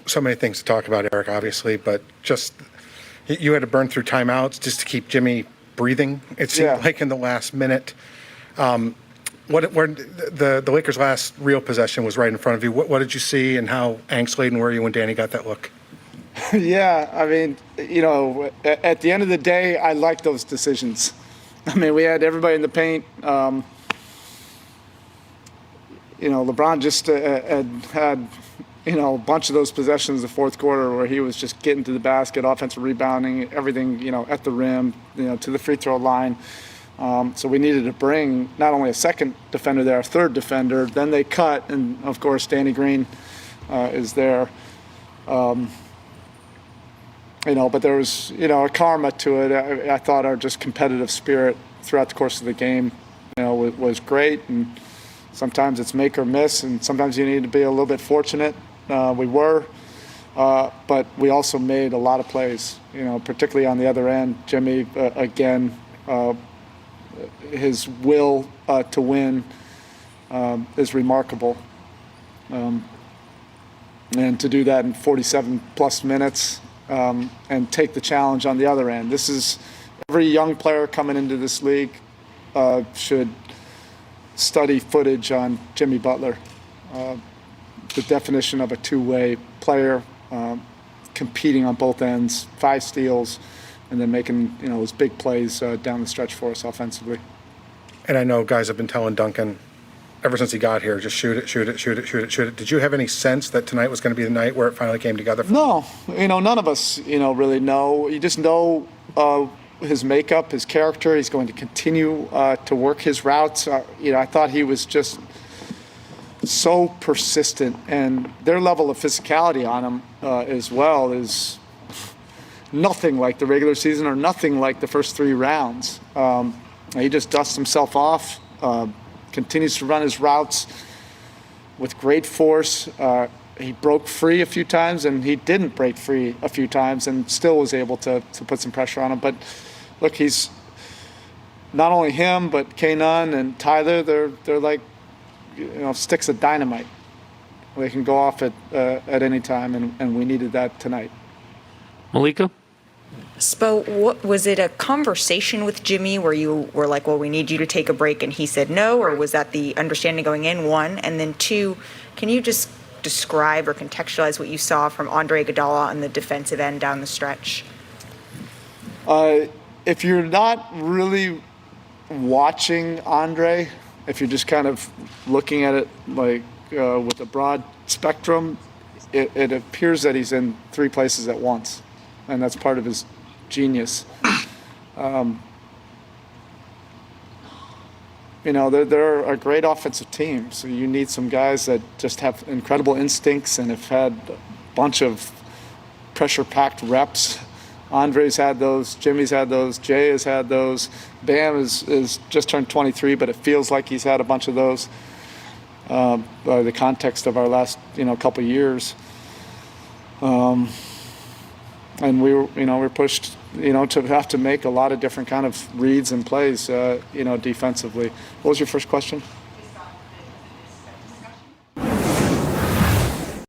so many things to talk about, Erik, obviously, but just you had to burn through timeouts just to keep Jimmy breathing, it seemed like, in the last minute. Where the Lakers' last real possession was right in front of you. What did you see, and how angst-laden were you when Danny got that look? Yeah, I mean, at the end of the day, I like those decisions. I mean, we had everybody in the paint. LeBron just had a bunch of those possessions in the fourth quarter where he was just getting to the basket, offensive rebounding, everything, at the rim, to the free throw line. So we needed to bring not only a second defender there, a third defender. Then they cut, and of course, Danny Green is there. But there was, a karma to it. I thought our just competitive spirit throughout the course of the game, was great. And sometimes it's make or miss, and sometimes you need to be a little bit fortunate. We were, but we also made a lot of plays, particularly on the other end. Jimmy, again, his will to win is remarkable. And to do that in 47-plus minutes and take the challenge on the other end. This is every young player coming into this league should study footage on Jimmy Butler. The definition of a two-way player, competing on both ends, 5 steals, and then making those big plays down the stretch for us offensively. And I know guys have been telling Duncan ever since he got here, just shoot it, shoot it, shoot it, shoot it, shoot it. Did you have any sense that tonight was going to be the night where it finally came together? No, none of us, really know. You just know his makeup, his character. He's going to continue to work his routes. I thought he was just so persistent, and their level of physicality on him as well is nothing like the regular season or nothing like the first 3 rounds. He just dusts himself off, continues to run his routes with great force. He broke free a few times, and he didn't break free a few times, and still was able to put some pressure on him. But look, he's not only him, but Kanan and Tyler. They're like sticks of dynamite. They can go off at any time, and we needed that tonight. Malika? Spo, what was it, a conversation with Jimmy where you were like, well, we need you to take a break, and he said no? Or was that the understanding going in, 1? And then 2, can you just describe or contextualize what you saw from Andre Iguodala on the defensive end down the stretch? If you're not really watching Andre, if you're just kind of looking at it like with a broad spectrum, it appears that he's in 3 places at once, and that's part of his genius. They're a great offensive team, so you need some guys that just have incredible instincts and have had a bunch of pressure-packed reps. Andre's had those, Jimmy's had those, Jay has had those. Bam is just turned 23, but it feels like he's had a bunch of those by the context of our last couple years. And we were pushed to have to make a lot of different kind of reads and plays defensively. What was your first question?